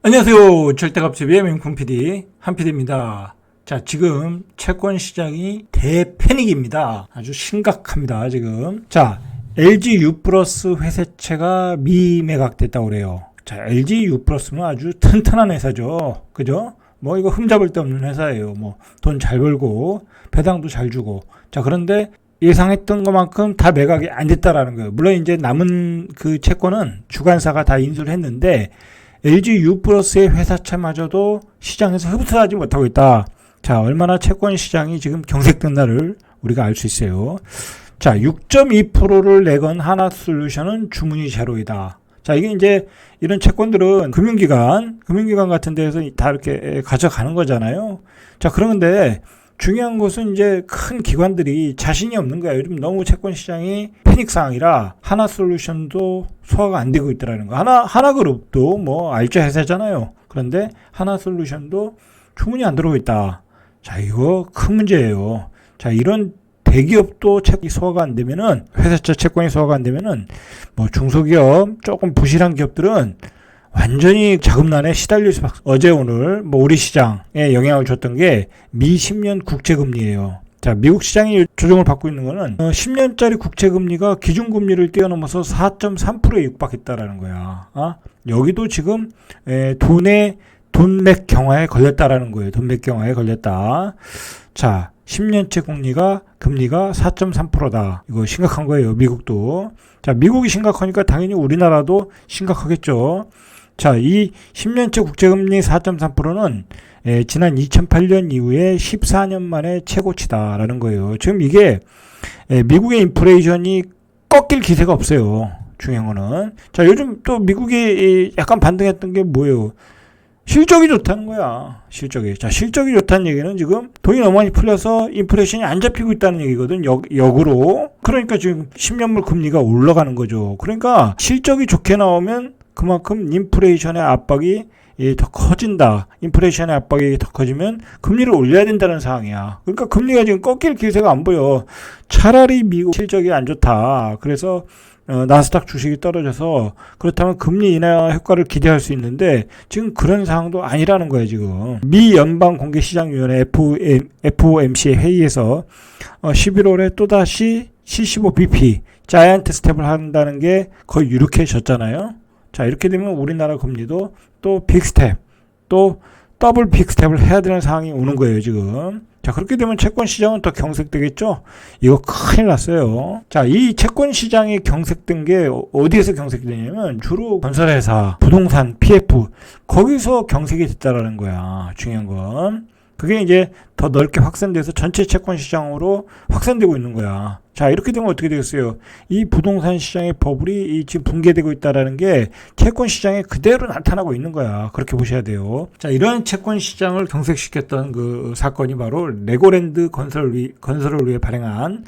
안녕하세요. 절대값TV의 맹콩 PD 한PD입니다. 자, 지금 채권 시장이 대패닉입니다. 아주 심각합니다, 지금. 자, LG U+ 회사채가 미매각됐다고 그래요. 자, LG U+는 아주 튼튼한 회사죠. 그죠? 뭐 이거 흠잡을 데 없는 회사예요. 뭐 돈 잘 벌고 배당도 잘 주고. 자, 그런데 예상했던 것만큼 다 매각이 안 됐다라는 거예요. 물론 이제 남은 그 채권은 주관사가 다 인수를 했는데 LG U+의 회사채마저도 시장에서 흡수하지 못하고 있다. 자, 얼마나 채권 시장이 지금 경색된다를 우리가 알 수 있어요. 자, 6.2%를 내건 하나솔루션은 주문이 제로이다. 자, 이게 이제 이런 채권들은 금융기관 같은 데에서 다 이렇게 가져가는 거잖아요. 자, 그런데 중요한 것은 이제 큰 기관들이 자신이 없는 거야. 요즘 너무 채권 시장이 패닉 상황이라 하나솔루션도 소화가 안 되고 있더라는 거. 하나그룹도 뭐 알짜 회사잖아요. 그런데 하나솔루션도 주문이 안 들어오고 있다. 자, 이거 큰 문제예요. 자, 이런 대기업도 채권이 소화가 안 되면은, 회사채 채권이 소화가 안 되면은, 뭐 중소기업, 조금 부실한 기업들은 완전히 자금난에 시달릴 수밖에. 어제 오늘 뭐 우리 시장에 영향을 줬던 게 미 10년 국채금리예요. 자, 미국 시장이 조정을 받고 있는 거는 10년짜리 국채금리가 기준금리를 뛰어넘어서 4.3%에 육박했다라는 거야. 여기도 지금 돈맥 경화에 걸렸다라는 거예요. 돈맥 경화에 걸렸다. 자, 10년째 금리가 4.3%다. 이거 심각한 거예요. 미국도. 자, 미국이 심각하니까 당연히 우리나라도 심각하겠죠. 자, 이 10년째 국채금리 4.3%는 지난 2008년 이후에 14년 만에 최고치다라는 거예요. 지금 이게 미국의 인플레이션이 꺾일 기세가 없어요. 중요한 거는. 자, 요즘 또 미국이 약간 반등했던 게 뭐예요? 실적이 좋다는 거야. 실적이. 자, 실적이 좋다는 얘기는 지금 돈이 너무 많이 풀려서 인플레이션이 안 잡히고 있다는 얘기거든. 역으로. 그러니까 지금 10년물 금리가 올라가는 거죠. 그러니까 실적이 좋게 나오면 그만큼 인플레이션의 압박이 더 커진다. 인플레이션의 압박이 더 커지면 금리를 올려야 된다는 상황이야. 그러니까 금리가 지금 꺾일 기세가 안 보여. 차라리 미국 실적이 안 좋다. 그래서 나스닥 주식이 떨어져서 그렇다면 금리 인하 효과를 기대할 수 있는데 지금 그런 상황도 아니라는 거예요. 지금 미 연방공개시장위원회 FOMC의 회의에서 11월에 또다시 75bp 자이언트 스텝을 한다는 게 거의 유력해졌잖아요. 자, 이렇게 되면 우리나라 금리도 또 빅스텝, 또 더블 빅스텝을 해야 되는 상황이 오는 거예요, 지금. 자, 그렇게 되면 채권 시장은 더 경색되겠죠? 이거 큰일 났어요. 자, 이 채권 시장이 경색된 게 어디에서 경색되냐면 주로 건설회사, 부동산, PF, 거기서 경색이 됐다라는 거야. 중요한 건. 그게 이제 더 넓게 확산돼서 전체 채권 시장으로 확산되고 있는 거야. 자, 이렇게 되면 어떻게 되겠어요? 이 부동산 시장의 버블이 지금 붕괴되고 있다라는 게 채권 시장에 그대로 나타나고 있는 거야. 그렇게 보셔야 돼요. 자, 이러한 채권 시장을 경색시켰던 그 사건이 바로 레고랜드 건설을 위해 발행한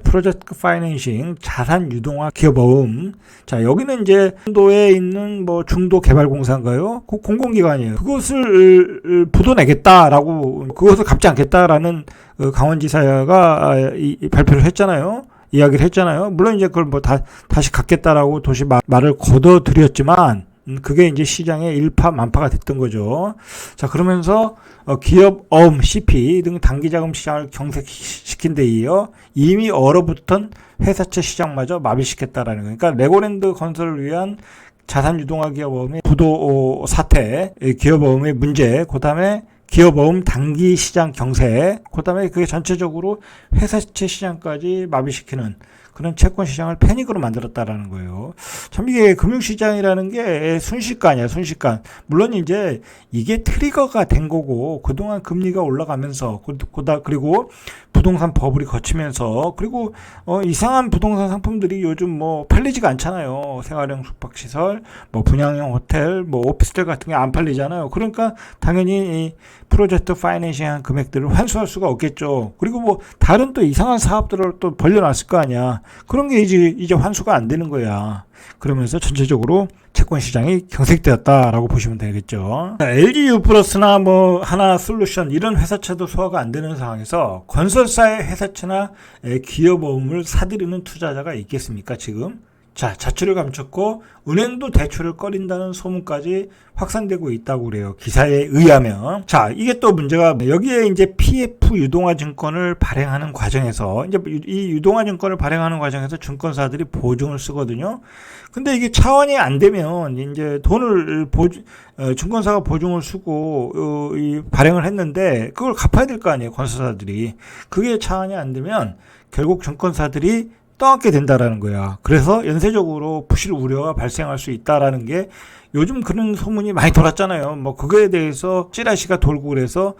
프로젝트 파이낸싱 자산 유동화 기업어음. 자, 여기는 이제 중도에 있는 뭐 중도 개발공사인가요? 그 공공기관이에요. 그것을 부도내겠다라고, 그것을 갚지 않겠다라는 강원지사가 발표를 했잖아요. 이야기를 했잖아요. 물론 이제 그걸 뭐 다시 갚겠다라고 도시 말을 거둬들였지만 그게 이제 시장의 일파만파가 됐던 거죠. 자, 그러면서 기업 어음, CP 등 단기자금 시장을 경색시킨 데 이어 이미 얼어붙은 회사채 시장마저 마비시켰다라는 거예요. 그러니까 레고랜드 건설을 위한 자산 유동화 기업 어음의 부도 사태, 기업 어음의 문제, 그 다음에 기업 어음 단기 시장 경색, 그 다음에 그게 전체적으로 회사채 시장까지 마비시키는 그런 채권 시장을 패닉으로 만들었다라는 거예요. 참 이게 금융시장이라는 게 순식간이야, 순식간. 물론 이제 이게 트리거가 된 거고 그동안 금리가 올라가면서 그리고 부동산 버블이 거치면서 그리고 이상한 부동산 상품들이 요즘 뭐 팔리지가 않잖아요. 생활형 숙박시설, 뭐 분양형 호텔, 뭐 오피스텔 같은 게 안 팔리잖아요. 그러니까 당연히 이 프로젝트 파이낸싱한 금액들을 환수할 수가 없겠죠. 그리고 뭐 다른 또 이상한 사업들을 또 벌려놨을 거 아니야. 그런 게 이제 환수가 안 되는 거야. 그러면서 전체적으로 채권 시장이 경색되었다라고 보시면 되겠죠. LG U+나 뭐 하나솔루션 이런 회사채도 소화가 안 되는 상황에서 건설사의 회사채나 기업어음을 사들이는 투자자가 있겠습니까? 지금 자, 자출을 감췄고 은행도 대출을 꺼린다는 소문까지 확산되고 있다고 그래요. 기사에 의하면. 자, 이게 또 문제가 여기에 이제 PF 유동화 증권을 발행하는 과정에서 이제 이 유동화 증권을 발행하는 과정에서 증권사들이 보증을 쓰거든요. 근데 이게 차원이 안 되면 이제 돈을 증권사가 보증을 쓰고 이 발행을 했는데 그걸 갚아야 될 거 아니에요. 건설사들이. 그게 차원이 안 되면 결국 증권사들이 떠안게 된다라는 거야. 그래서 연쇄적으로 부실 우려가 발생할 수 있다라는 게 요즘 그런 소문이 많이 돌았잖아요. 뭐 그거에 대해서 찌라시가 돌고 그래서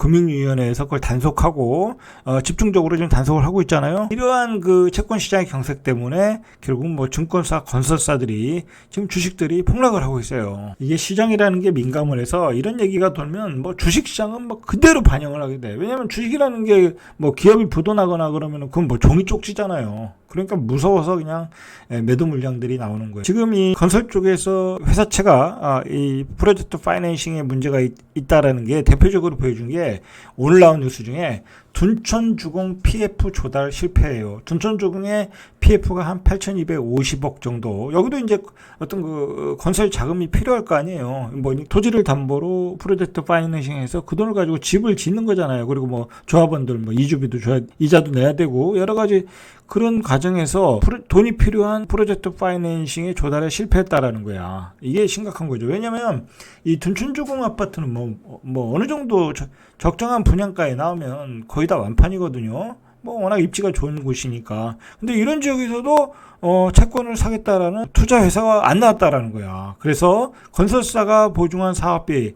금융위원회에서 그걸 단속하고 집중적으로 지금 단속을 하고 있잖아요. 이러한 그 채권 시장의 경색 때문에 결국 뭐 증권사, 건설사들이 지금 주식들이 폭락을 하고 있어요. 이게 시장이라는 게 민감을 해서 이런 얘기가 돌면 뭐 주식 시장은 뭐 그대로 반영을 하게 돼. 왜냐면 주식이라는 게 뭐 기업이 부도나거나 그러면은 그건 뭐 종이 쪽지잖아요. 그러니까 무서워서 그냥 매도 물량들이 나오는 거예요. 지금 이 건설 쪽에서 회사채가 이 프로젝트 파이낸싱에 문제가 있다라는 게 대표적으로 보여준 게 오늘 나온 뉴스 중에 둔촌주공 PF 조달 실패예요. 둔촌주공의 PF가 한 8,250억 정도. 여기도 이제 어떤 그 건설 자금이 필요할 거 아니에요. 뭐 토지를 담보로 프로젝트 파이낸싱에서 그 돈을 가지고 집을 짓는 거잖아요. 그리고 뭐 조합원들 뭐 이주비도 줘야, 이자도 내야 되고 여러 가지 그런 과정에서 돈이 필요한 프로젝트 파이낸싱의 조달에 실패했다라는 거야. 이게 심각한 거죠. 왜냐면 이 둔촌주공 아파트는 뭐 어느 정도 적정한 분양가에 나오면 거의 다 완판이거든요. 뭐 워낙 입지가 좋은 곳이니까. 근데 이런 지역에서도 채권을 사겠다라는 투자 회사가 안 나왔다라는 거야. 그래서 건설사가 보증한 사업비,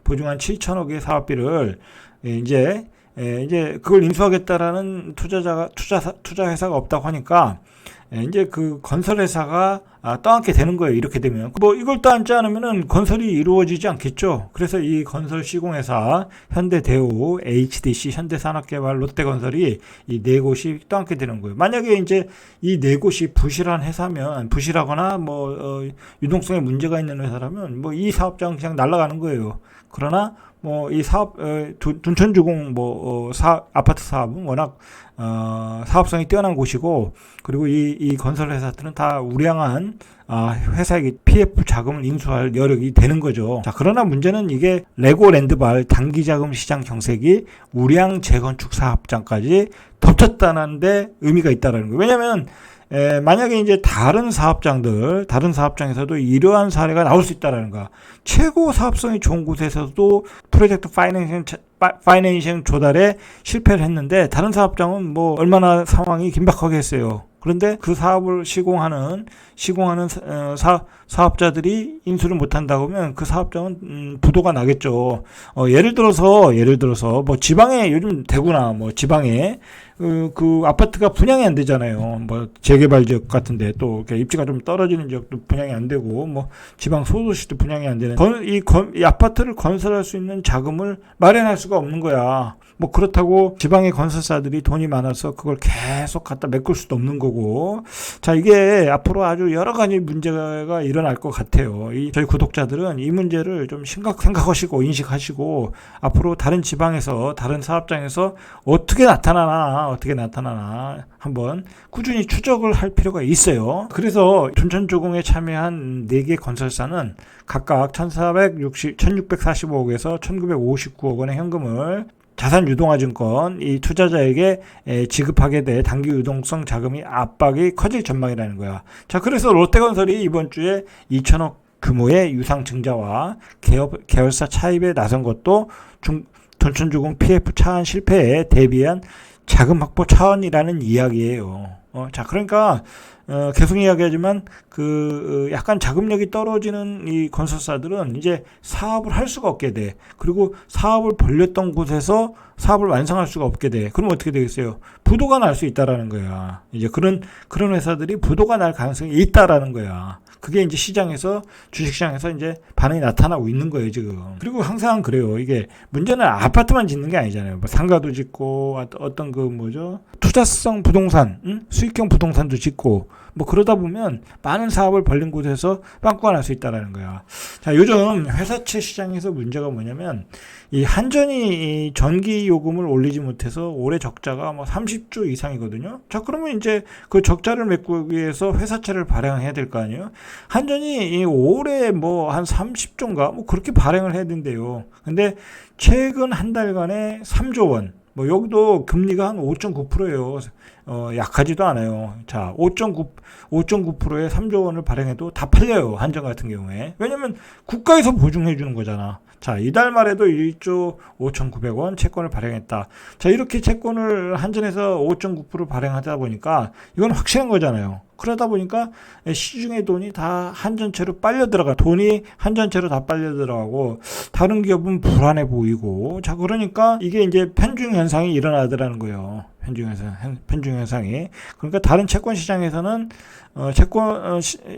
보증한 7천억의 사업비를 이제 그걸 인수하겠다라는 투자 회사가 없다고 하니까 이제 그 건설회사가 떠안게 되는 거예요. 이렇게 되면 뭐 이걸 떠안지 않으면은 건설이 이루어지지 않겠죠. 그래서 이 건설 시공회사 현대대우, HDC, 현대산업개발, 롯데건설이 이 네 곳이 떠안게 되는 거예요. 만약에 이제 이 네 곳이 부실한 회사면, 부실하거나 뭐 유동성에 문제가 있는 회사라면 뭐 이 사업장 그냥 날아가는 거예요. 그러나 뭐 이 사업 둔촌주공 아파트 사업은 워낙 사업성이 뛰어난 곳이고, 그리고 이 건설 회사들은 다 우량한 회사에게 PF 자금을 인수할 여력이 되는 거죠. 자, 그러나 문제는 이게 레고랜드발 단기자금 시장 경색이 우량 재건축 사업장까지 덮쳤다는 데 의미가 있다는 거예요. 왜냐하면 만약에 이제 다른 사업장에서도 이러한 사례가 나올 수 있다라는 거야. 최고 사업성이 좋은 곳에서도 프로젝트 파이낸싱 조달에 실패를 했는데 다른 사업장은 뭐 얼마나 상황이 긴박하겠어요. 그런데 그 사업을 시공하는 사업자들이 인수를 못한다고 하면 그 사업장은 부도가 나겠죠. 예를 들어서 뭐 지방에, 요즘 대구나 뭐 지방에 그 아파트가 분양이 안 되잖아요. 뭐 재개발 지역 같은데 또 입지가 좀 떨어지는 지역도 분양이 안 되고, 뭐 지방 소도시도 분양이 안 되는 이 아파트를 건설할 수 있는 자금을 마련할 수가 없는 거야. 뭐 그렇다고 지방의 건설사들이 돈이 많아서 그걸 계속 갖다 메꿀 수도 없는 거고. 자, 이게 앞으로 아주 여러 가지 문제가 일어날 것 같아요. 저희 구독자들은 이 문제를 좀 생각하시고 인식하시고 앞으로 다른 지방에서, 다른 사업장에서 어떻게 나타나나 한번 꾸준히 추적을 할 필요가 있어요. 그래서 둔촌주공에 참여한 4개 건설사는 각각 1645억에서 1959억 원의 현금을 자산유동화증권 이 투자자에게 지급하게 돼 단기 유동성 자금이 압박이 커질 전망이라는 거야. 자, 그래서 롯데건설이 이번 주에 2천억 규모의 유상증자와 계열사 차입에 나선 것도 둔촌주공 PF 차환 실패에 대비한 자금 확보 차원이라는 이야기예요. 자, 그러니까 계속 이야기하지만 약간 자금력이 떨어지는 이 건설사들은 이제 사업을 할 수가 없게 돼. 그리고 사업을 벌렸던 곳에서 사업을 완성할 수가 없게 돼. 그럼 어떻게 되겠어요? 부도가 날 수 있다라는 거야. 이제 그런 회사들이 부도가 날 가능성이 있다라는 거야. 그게 이제 주식시장에서 이제 반응이 나타나고 있는 거예요, 지금. 그리고 항상 그래요. 이게 문제는 아파트만 짓는 게 아니잖아요. 뭐 상가도 짓고, 어떤 투자성 부동산, 수익형 부동산도 짓고 뭐 그러다 보면 많은 사업을 벌린 곳에서 빵꾸가 날 수 있다라는 거야. 자, 요즘 회사채 시장에서 문제가 뭐냐면 이 한전이 이 전기 요금을 올리지 못해서 올해 적자가 뭐 30조 이상이거든요. 자, 그러면 이제 그 적자를 메꾸기 위해서 회사채를 발행해야 될 거 아니에요. 한전이 이 올해 뭐 한 30조인가 뭐 그렇게 발행을 해야 된대요. 근데 최근 한 달간에 3조 원. 뭐 여기도 금리가 한 5.9%예요. 약하지도 않아요. 자, 5.9%에 3조 원을 발행해도 다 팔려요. 한전 같은 경우에. 왜냐면 국가에서 보증해 주는 거잖아. 자, 이달 말에도 1조 5,900원 채권을 발행했다. 자, 이렇게 채권을 한전에서 5.9% 발행하다 보니까 이건 확실한 거잖아요. 그러다 보니까 시중의 돈이 다 한전채로 빨려 들어가. 돈이 한전채로 다 빨려 들어가고 다른 기업은 불안해 보이고. 자, 그러니까 이게 이제 편중 현상이 일어나더라는 거예요. 편중 현상이. 그러니까 다른 채권 시장에서는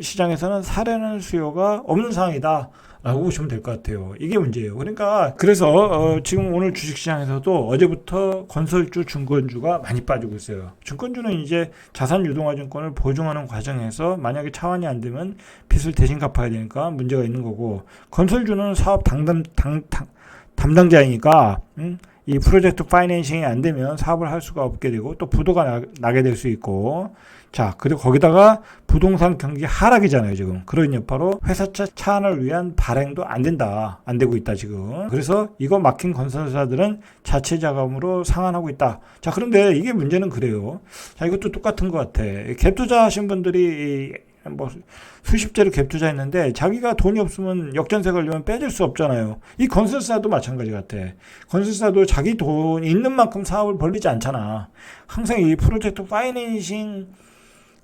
시장에서는 사려는 수요가 없는 상황이다. 라고 보시면 될 것 같아요. 이게 문제예요. 그러니까 그래서 지금 오늘 주식시장에서도 어제부터 건설주, 증권주가 많이 빠지고 있어요. 증권주는 이제 자산 유동화 증권을 보증하는 과정에서 만약에 차환이 안 되면 빚을 대신 갚아야 되니까 문제가 있는 거고, 건설주는 사업 담당자이니까 이 프로젝트 파이낸싱이 안 되면 사업을 할 수가 없게 되고 또 부도가 나게 될 수 있고. 자, 그리고 거기다가 부동산 경기 하락이잖아요, 지금. 그런 여파로 회사차 차환을 위한 발행도 안 된다. 안 되고 있다, 지금. 그래서 이거 막힌 건설사들은 자체 자금으로 상환하고 있다. 자, 그런데 이게 문제는 그래요. 자, 이것도 똑같은 것 같아. 갭 투자 하신 분들이 뭐 수십 대를 갭 투자했는데 자기가 돈이 없으면 역전세 걸리면 빼줄 수 없잖아요. 이 건설사도 마찬가지 같아. 건설사도 자기 돈 있는 만큼 사업을 벌리지 않잖아. 항상 이 프로젝트 파이낸싱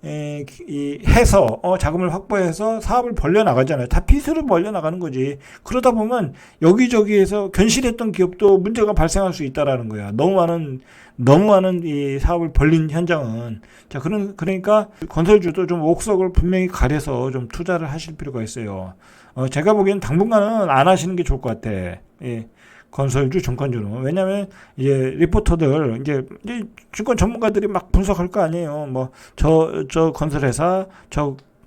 해서 자금을 확보해서 사업을 벌려나가잖아요. 다 빚으로 벌려나가는 거지. 그러다 보면 여기저기에서 견실했던 기업도 문제가 발생할 수 있다라는 거야. 너무 많은 이 사업을 벌린 현장은. 자, 그러니까 건설주도 좀 옥석을 분명히 가려서 좀 투자를 하실 필요가 있어요. 제가 보기엔 당분간은 안 하시는 게 좋을 것 같아. 예. 건설주, 증권주는. 왜냐면, 이제, 리포터들, 이제 증권 전문가들이 막 분석할 거 아니에요. 뭐, 저 건설회사,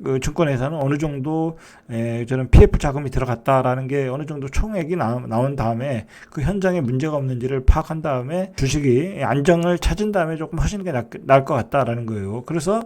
그 증권회사는 어느 정도, 저는 PF 자금이 들어갔다라는 게 어느 정도 총액이 나온 다음에 그 현장에 문제가 없는지를 파악한 다음에 주식이 안정을 찾은 다음에 조금 하시는 게 나을 것 같다라는 거예요. 그래서,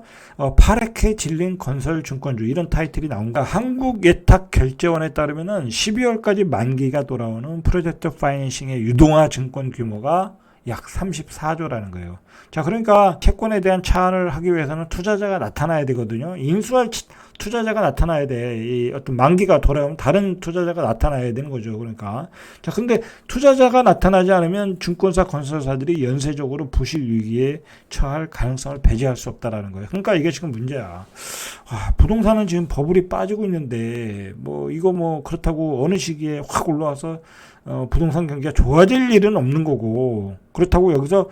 파랗게 질린 건설 증권주, 이런 타이틀이 나온다. 한국예탁결제원에 따르면은 12월까지 만기가 돌아오는 프로젝트 파이낸싱의 유동화 증권 규모가 약 34조라는 거예요. 자, 그러니까 채권에 대한 차환을 하기 위해서는 투자자가 나타나야 되거든요. 인수할 투자자가 나타나야 돼. 이 어떤 만기가 돌아오면 다른 투자자가 나타나야 되는 거죠. 그러니까. 자, 근데 투자자가 나타나지 않으면 증권사, 건설사들이 연쇄적으로 부실 위기에 처할 가능성을 배제할 수 없다라는 거예요. 그러니까 이게 지금 문제야. 부동산은 지금 버블이 빠지고 있는데, 이거 그렇다고 어느 시기에 확 올라와서 부동산 경기가 좋아질 일은 없는 거고, 그렇다고 여기서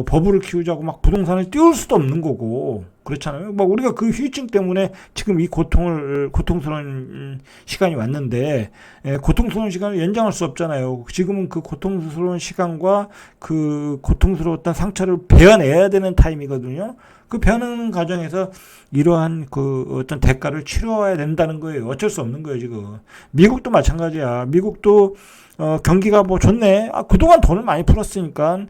버블을 키우자고 막 부동산을 띄울 수도 없는 거고, 그렇잖아요. 우리가 그 후유증 때문에 지금 이 고통스러운 시간이 왔는데, 고통스러운 시간을 연장할 수 없잖아요. 지금은 그 고통스러운 시간과 그 고통스러웠던 상처를 베어내야 되는 타임이거든요. 그 베어내는 과정에서 이러한 그 어떤 대가를 치러야 된다는 거예요. 어쩔 수 없는 거예요, 지금. 미국도 마찬가지야. 미국도 경기가 좋네. 그동안 돈을 많이 풀었으니까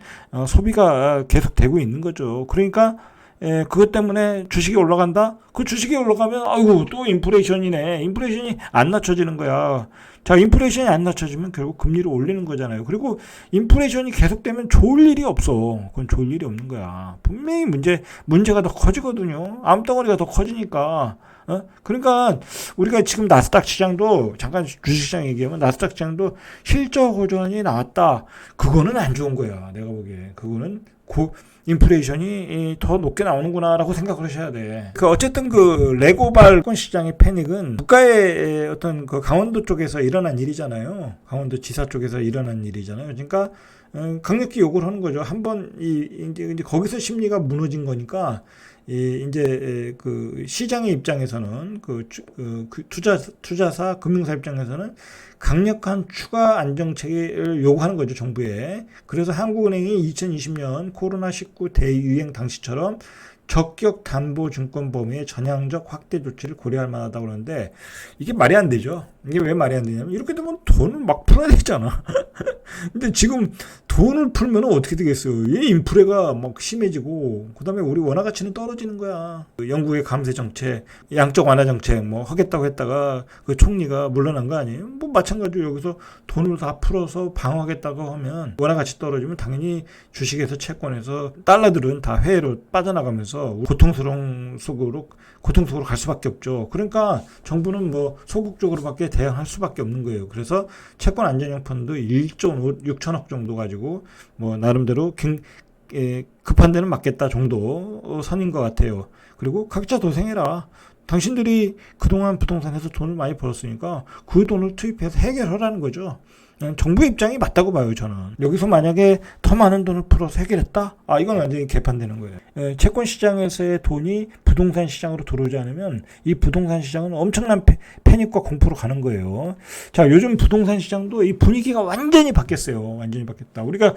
소비가 계속 되고 있는 거죠. 그러니까 그것 때문에 주식이 올라간다? 그 주식이 올라가면 아이고 또 인플레이션이네. 인플레이션이 안 낮춰지는 거야. 자, 인플레이션이 안 낮춰지면 결국 금리를 올리는 거잖아요. 그리고 인플레이션이 계속되면 좋을 일이 없어. 그건 좋을 일이 없는 거야. 분명히 문제가 더 커지거든요. 암덩어리가 더 커지니까. 그러니까 우리가 지금 나스닥 시장도, 잠깐 주식시장 얘기하면 나스닥 시장도 실적 호전이 나왔다. 그거는 안 좋은 거야. 내가 보기에. 그거는 인플레이션이 더 높게 나오는구나라고 생각을 하셔야 돼. 어쨌든 레고발 시장의 패닉은 국가의 어떤 강원도 쪽에서 일어난 일이잖아요. 강원도 지사 쪽에서 일어난 일이잖아요. 그러니까 강력히 요구를 하는 거죠. 한번 이제 거기서 심리가 무너진 거니까 이제 시장의 입장에서는 투자사 금융사 입장에서는 강력한 추가 안정책을 요구하는 거죠, 정부에. 그래서 한국은행이 2020년 코로나19 대유행 당시처럼 적격담보증권 범위의 전향적 확대 조치를 고려할 만하다고 그러는데 이게 말이 안 되죠. 이게 왜 말이 안 되냐면 이렇게 되면 돈을 막 풀어야 되잖아. 근데 지금 돈을 풀면 어떻게 되겠어요? 이 인플레가 막 심해지고 그다음에 우리 원화 가치는 떨어지는 거야. 영국의 감세 정책, 양적 완화 정책 뭐 하겠다고 했다가 그 총리가 물러난 거 아니에요? 뭐 마찬가지로 여기서 돈을 다 풀어서 방어하겠다고 하면 원화 가치 떨어지면 당연히 주식에서 채권에서 달러들은 다 해외로 빠져나가면서 고통스러운 속으로 갈 수밖에 없죠. 그러니까 정부는 뭐 소극적으로밖에 대응할 수밖에 없는 거예요. 그래서 채권 안전형 펀드 1조 6천억 정도 가지고 뭐 나름대로 급한 데는 맞겠다 정도 선인 것 같아요. 그리고 각자 도생해라. 당신들이 그동안 부동산에서 돈을 많이 벌었으니까 그 돈을 투입해서 해결하라는 거죠. 정부 입장이 맞다고 봐요, 저는. 여기서 만약에 더 많은 돈을 풀어서 해결했다? 이건 완전히 개판되는 거예요. 채권 시장에서의 돈이 부동산 시장으로 들어오지 않으면 이 부동산 시장은 엄청난 패닉과 공포로 가는 거예요. 자, 요즘 부동산 시장도 이 분위기가 완전히 바뀌었어요. 완전히 바뀌었다. 우리가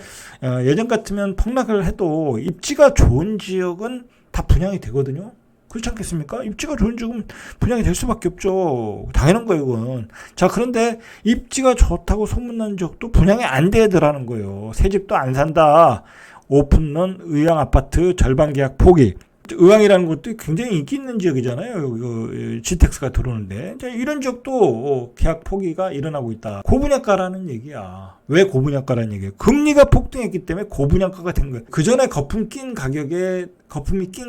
예전 같으면 폭락을 해도 입지가 좋은 지역은 다 분양이 되거든요. 그렇지 않겠습니까? 입지가 좋은 지역은 분양이 될 수밖에 없죠. 당연한 거예요, 이건. 자, 그런데 입지가 좋다고 소문난 지역도 분양이 안 되더라는 거예요. 새 집도 안 산다. 오픈런 의왕 아파트 절반 계약 포기. 의왕이라는 것도 굉장히 인기 있는 지역이잖아요. 이거 GTX가 들어오는데. 자, 이런 지역도 계약 포기가 일어나고 있다. 고분양가라는 얘기야. 왜 고분양가라는 얘기야? 금리가 폭등했기 때문에 고분양가가 된 거예요. 그 전에 거품이 낀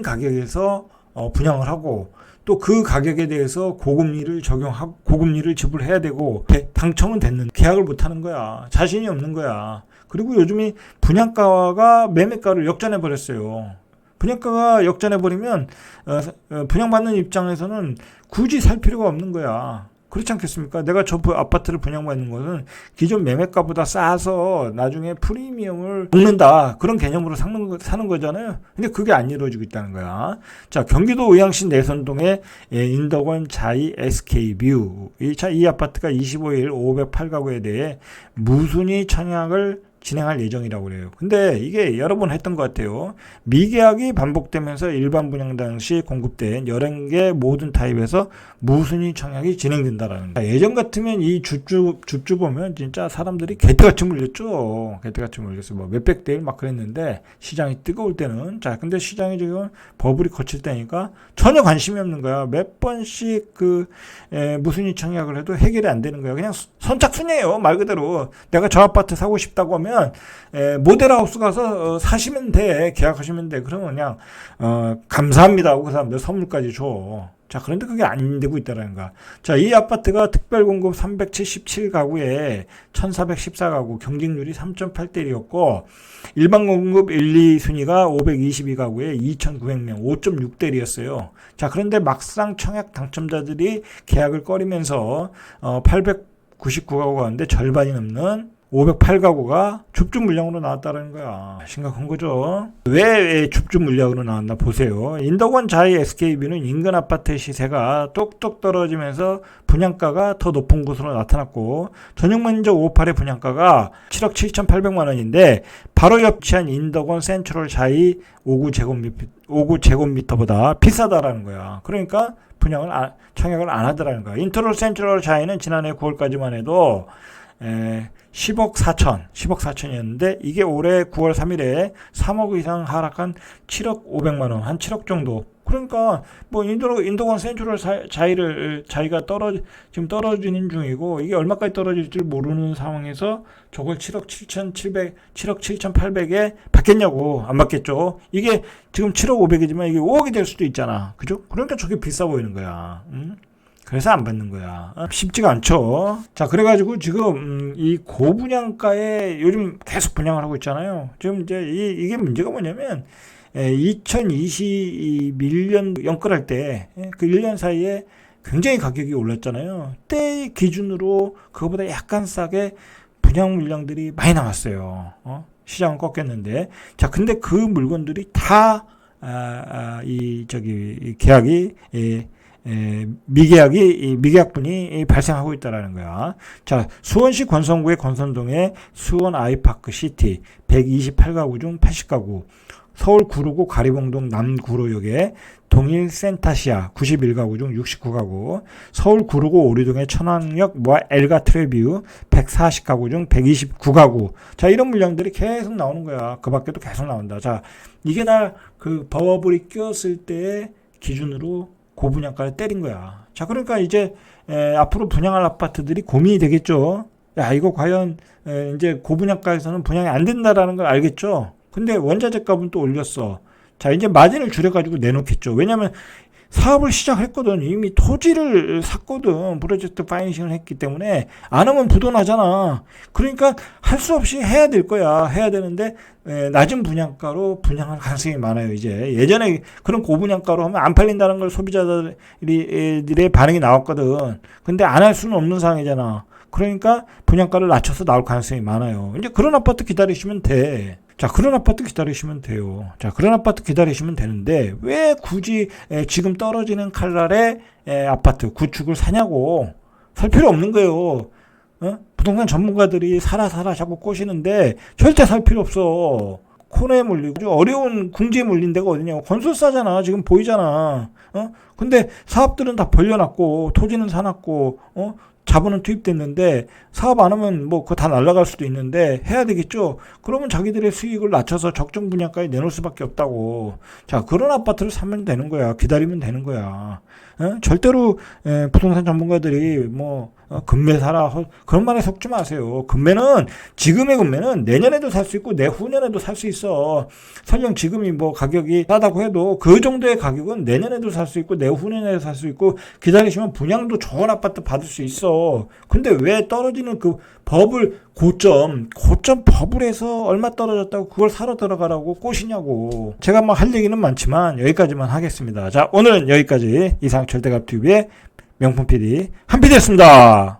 가격에서 분양을 하고 또 그 가격에 대해서 고금리를 적용하고 고금리를 지불해야 되고 당첨은 됐는데 계약을 못 하는 거야. 자신이 없는 거야. 그리고 요즘이 분양가가 매매가를 역전해 버렸어요. 분양가가 역전해 버리면 분양받는 입장에서는 굳이 살 필요가 없는 거야. 그렇지 않겠습니까? 내가 저 아파트를 분양받는 것은 기존 매매가보다 싸서 나중에 프리미엄을 먹는다. 그런 개념으로 사는 거잖아요. 근데 그게 안 이루어지고 있다는 거야. 자, 경기도 의왕시 내선동의 인덕원 자이 SK뷰. 이 아파트가 25일 508가구에 대해 무순위 청약을 진행할 예정이라고 그래요. 근데 이게 여러 번 했던 것 같아요. 미계약이 반복되면서 일반 분양 당시 공급된 11개 모든 타입에서 무순위 청약이 진행된다라는 거예요. 예전 같으면 이 줍주 보면 진짜 사람들이 개떼같이 물렸죠. 개떼같이 물렸어. 뭐 몇백 대 1 막 그랬는데 시장이 뜨거울 때는. 자, 근데 시장이 지금 버블이 거칠 때니까 전혀 관심이 없는 거야. 몇 번씩 무순위 청약을 해도 해결이 안 되는 거야. 그냥 선착순이에요. 말 그대로. 내가 저 아파트 사고 싶다고 하면 모델하우스 가서 사시면 돼. 계약하시면 돼. 그러면 그냥 감사합니다 하고 그 사람들 선물까지 줘. 자, 그런데 그게 안 되고 있다는 거야. 자, 이 아파트가 특별 공급 377가구에 1414가구, 경쟁률이 3.8대 1이었고 일반 공급 1, 2순위가 522가구에 2900명, 5.6대 1이었어요. 자, 그런데 막상 청약 당첨자들이 계약을 꺼리면서 899가구가 왔는데 절반이 넘는 508가구가 줍줍 물량으로 나왔다는 거야. 심각한 거죠. 왜 줍줍 물량으로 나왔나 보세요. 인덕원 자이 SK뷰는 인근 아파트의 시세가 똑똑 떨어지면서 분양가가 더 높은 곳으로 나타났고 전용 면적 58의 분양가가 7억 7,800만 원인데 바로 옆 위치한 인덕원 센트럴 자이 5구제곱미터보다 비싸다라는 거야. 그러니까 청약을 안 하더라는 거야. 인트롤 센트럴 자이는 지난해 9월까지만 해도 10억 4천이었는데 이게 올해 9월 3일에 3억 이상 하락한 7억 500만 원, 한 7억 정도. 그러니까 뭐 인도건 센트럴 자이가 지금 떨어지는 중이고 이게 얼마까지 떨어질지 모르는 상황에서 저걸 7억 7,800에 받겠냐고. 안 받겠죠. 이게 지금 7억 500이지만 이게 5억이 될 수도 있잖아. 그죠? 그러니까 저게 비싸 보이는 거야. 그래서 안 받는 거야. 쉽지가 않죠. 자, 그래가지고 지금 이 고분양가에 요즘 계속 분양을 하고 있잖아요. 지금 이제 이게 문제가 뭐냐면 2021년 연끌할 때 그 1년 사이에 굉장히 가격이 올랐잖아요. 때 기준으로 그거보다 약간 싸게 분양 물량들이 많이 나왔어요. 시장은 꺾였는데. 자, 근데 그 물건들이 다 계약이 미계약분이 발생하고 있다라는 거야. 자, 수원시 권선구의 권선동의 수원 아이파크 시티 128가구 중 80가구. 서울 구로구 가리봉동 남구로역에 동일 센타시아 91가구 중 69가구, 서울 구로구 오리동의 천왕역 엘가 트레뷰 140가구 중 129가구. 자, 이런 물량들이 계속 나오는 거야. 그 밖에도 계속 나온다. 자, 이게 다 그 버블이 끼었을 때의 기준으로 고분양가를 때린 거야. 자, 그러니까 이제 앞으로 분양할 아파트들이 고민이 되겠죠. 야, 이거 과연 이제 고분양가에서는 분양이 안 된다라는 걸 알겠죠. 근데 원자재 값은 또 올렸어. 자, 이제 마진을 줄여가지고 내놓겠죠. 왜냐면 사업을 시작했거든. 이미 토지를 샀거든. 프로젝트 파이낸싱을 했기 때문에 안 하면 부도나잖아. 그러니까 할 수 없이 해야 될 거야. 해야 되는데 낮은 분양가로 분양할 가능성이 많아요. 이제 예전에 그런 고분양가로 하면 안 팔린다는 걸 소비자들의 반응이 나왔거든. 근데 안 할 수는 없는 상황이잖아. 그러니까 분양가를 낮춰서 나올 가능성이 많아요. 이제 그런 아파트 기다리시면 돼. 자, 그런 아파트 기다리시면 돼요. 자, 그런 아파트 기다리시면 되는데 왜 굳이 지금 떨어지는 칼날의 아파트 구축을 사냐고. 살 필요 없는 거예요. 부동산 전문가들이 사라 자꾸 꼬시는데 절대 살 필요 없어. 코너에 몰리고 어려운 궁지에 몰린 데가 어디냐고. 건설사잖아. 지금 보이잖아. 근데 사업들은 다 벌려놨고 토지는 사놨고 자본은 투입됐는데 사업 안 하면 뭐 그거 다 날아갈 수도 있는데 해야 되겠죠. 그러면 자기들의 수익을 낮춰서 적정 분양가에 내놓을 수밖에 없다고. 자, 그런 아파트를 사면 되는 거야. 기다리면 되는 거야. 절대로 부동산 전문가들이 뭐 금매 사라 그런 말에 속지 마세요. 지금의 금매는 내년에도 살 수 있고 내후년에도 살 수 있어. 설령 지금이 뭐 가격이 싸다고 해도 그 정도의 가격은 내년에도 살 수 있고 내후년에도 살 수 있고 기다리시면 분양도 좋은 아파트 받을 수 있어. 근데 왜 떨어지는 그 버블 고점 버블에서 얼마 떨어졌다고 그걸 사러 들어가라고 꼬시냐고. 제가 뭐 할 얘기는 많지만 여기까지만 하겠습니다. 자, 오늘은 여기까지. 이상 절대값TV의 명품 PD 한 PD였습니다.